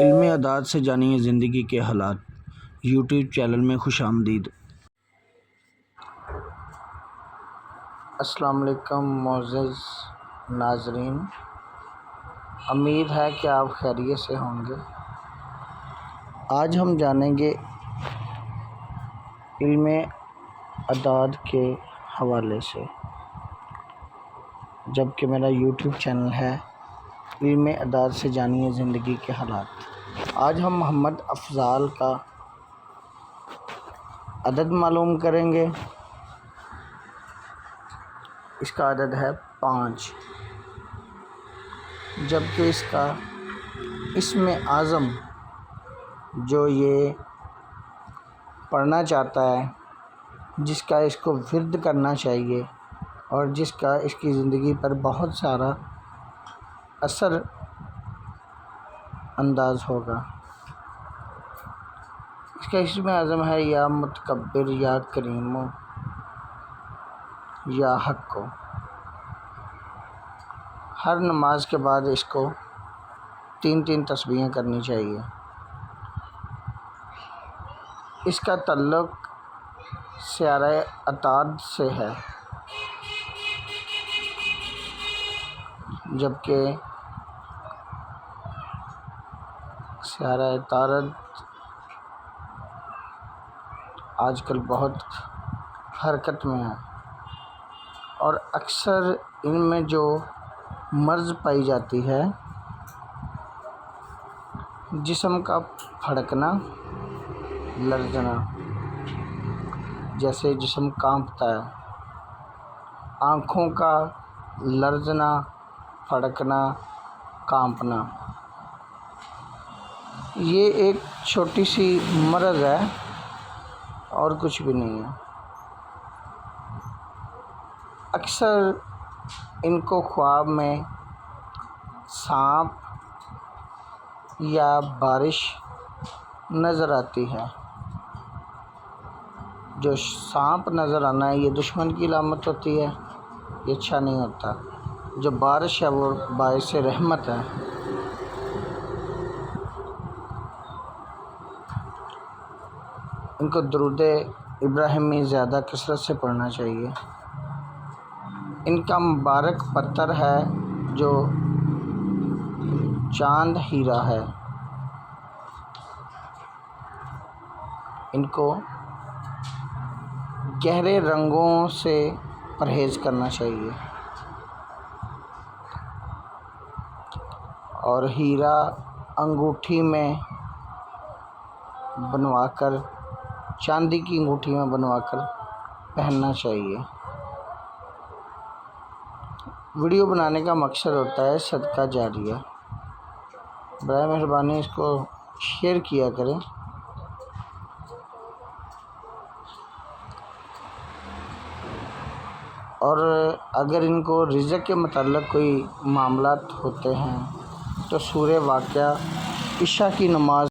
علم اعداد سے جانیے زندگی کے حالات یوٹیوب چینل میں خوش آمدید۔ السلام علیکم معزز ناظرین، امید ہے کہ آپ خیریت سے ہوں گے۔ آج ہم جانیں گے علم اعداد کے حوالے سے، جبکہ میرا یوٹیوب چینل ہے علم اعداد سے جانیے زندگی کے حالات۔ آج ہم محمد افضال کا عدد معلوم کریں گے۔ اس کا عدد ہے 5، جبکہ اس کا اسم اعظم جو یہ پڑھنا چاہتا ہے، جس کا اس کو ورد کرنا چاہیے اور جس کا اس کی زندگی پر بہت سارا اثر انداز ہوگا، اس کا اسم اعظم ہے یا متکبر یا کریم یا حق۔ ہر نماز کے بعد اس کو 3 تسبیحیں کرنی چاہیے۔ اس کا تعلق سیارہ عطارد سے ہے، جبکہ سیارہ عطارد آج کل بہت حرکت میں ہے، اور اکثر ان میں جو مرض پائی جاتی ہے، جسم کا پھڑکنا، لرزنا، جیسے جسم کانپتا ہے، آنکھوں کا لرزنا، پھڑکنا، کانپنا، یہ ایک چھوٹی سی مرض ہے اور کچھ بھی نہیں ہے۔ اکثر ان کو خواب میں سانپ یا بارش نظر آتی ہے۔ جو سانپ نظر آنا ہے یہ دشمن کی علامت ہوتی ہے، یہ اچھا نہیں ہوتا۔ جو بارش ہے وہ باعث رحمت ہے۔ ان کو درود ابراہیمی زیادہ کثرت سے پڑھنا چاہیے۔ ان کا مبارک پتر ہے جو چاند ہیرا ہے۔ ان کو گہرے رنگوں سے پرہیز کرنا چاہیے، اور ہیرا انگوٹھی میں بنوا کر، چاندی کی انگوٹھی میں بنوا کر پہننا چاہیے۔ ویڈیو بنانے کا مقصد ہوتا ہے صدقہ جاریہ۔ برائے مہربانی اس کو شیئر کیا کریں، اور اگر ان کو رزق کے متعلق کوئی معاملات ہوتے ہیں تو سورہ واقعہ عشاء کی نماز